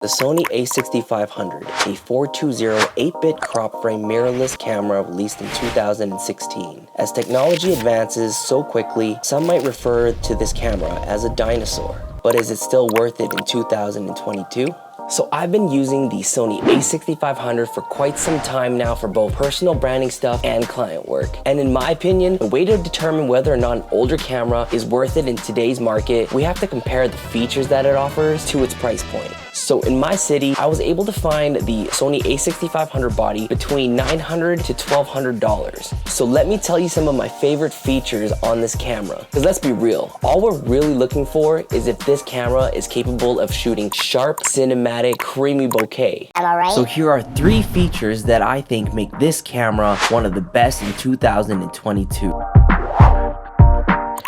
The Sony a6500, a 420 8-bit crop frame mirrorless camera released in 2016. As technology advances so quickly, some might refer to this camera as a dinosaur. But is it still worth it in 2022? So I've been using the Sony a6500 for quite some time now for both personal branding stuff and client work. And in my opinion, the way to determine whether or not an older camera is worth it in today's market, we have to compare the features that it offers to its price point. So in my city, I was able to find the Sony a6500 body between $900 to $1,200. So let me tell you some of my favorite features on this camera. Because let's be real, all we're really looking for is if this camera is capable of shooting sharp, cinematic, creamy bokeh. Am I right? So here are 3 features that I think make this camera one of the best in 2022.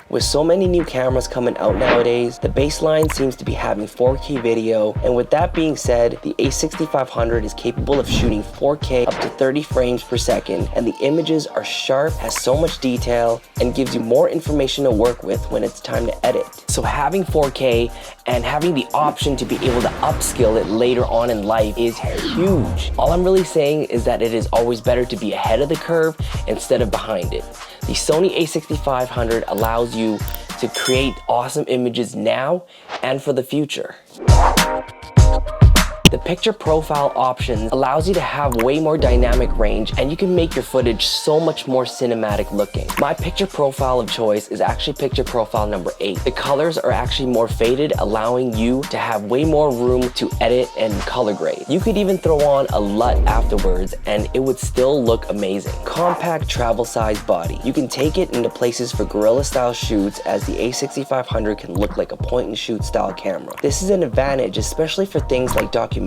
With so many new cameras coming out nowadays, the baseline seems to be having 4K video, and with that being said, the a6500 is capable of shooting 4K up to 30 frames per second, and the images are sharp, has so much detail, and gives you more information to work with when it's time to edit. So having 4K and having the option to be able to upscale it later on in life is huge. All I'm really saying is that it is always better to be ahead of the curve instead of behind it. The Sony a6500 allows you to create awesome images now and for the future. The picture profile options allows you to have way more dynamic range, and you can make your footage so much more cinematic looking. My picture profile of choice is actually picture profile number 8. The colors are actually more faded, allowing you to have way more room to edit and color grade. You could even throw on a LUT afterwards and it would still look amazing. Compact travel size body. You can take it into places for guerrilla style shoots, as the a6500 can look like a point and shoot style camera. This is an advantage, especially for things like documentaries,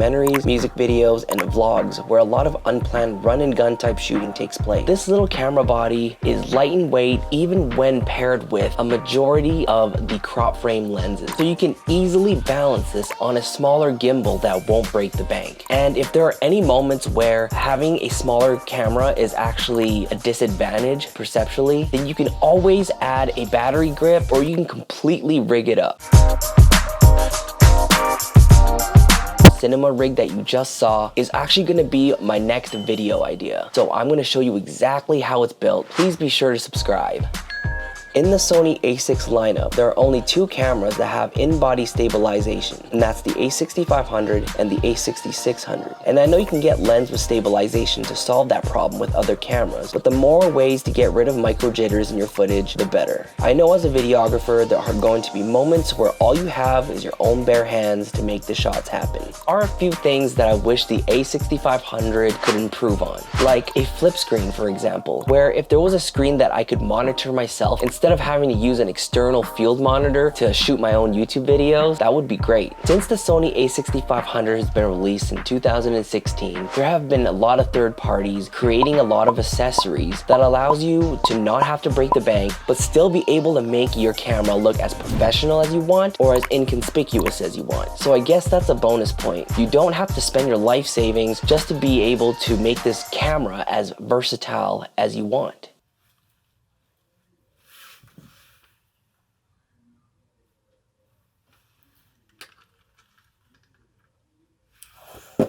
music videos, and vlogs where a lot of unplanned run and gun type shooting takes place. This little camera body is light in weight even when paired with a majority of the crop frame lenses. So you can easily balance this on a smaller gimbal that won't break the bank. And if there are any moments where having a smaller camera is actually a disadvantage perceptually, then you can always add a battery grip, or you can completely rig it up. Cinema rig that you just saw is actually going to be my next video idea. So I'm going to show you exactly how it's built. Please be sure to subscribe. In the Sony a6 lineup, there are only 2 cameras that have in-body stabilization, and that's the a6500 and the a6600. And I know you can get lens with stabilization to solve that problem with other cameras, but the more ways to get rid of micro jitters in your footage, the better. I know as a videographer, there are going to be moments where all you have is your own bare hands to make the shots happen. There are a few things that I wish the a6500 could improve on, like a flip screen, for example, where if there was a screen that I could monitor myself instead of having to use an external field monitor to shoot my own YouTube videos, that would be great. Since the Sony a6500 has been released in 2016, there have been a lot of third parties creating a lot of accessories that allows you to not have to break the bank, but still be able to make your camera look as professional as you want or as inconspicuous as you want. So I guess that's a bonus point. You don't have to spend your life savings just to be able to make this camera as versatile as you want.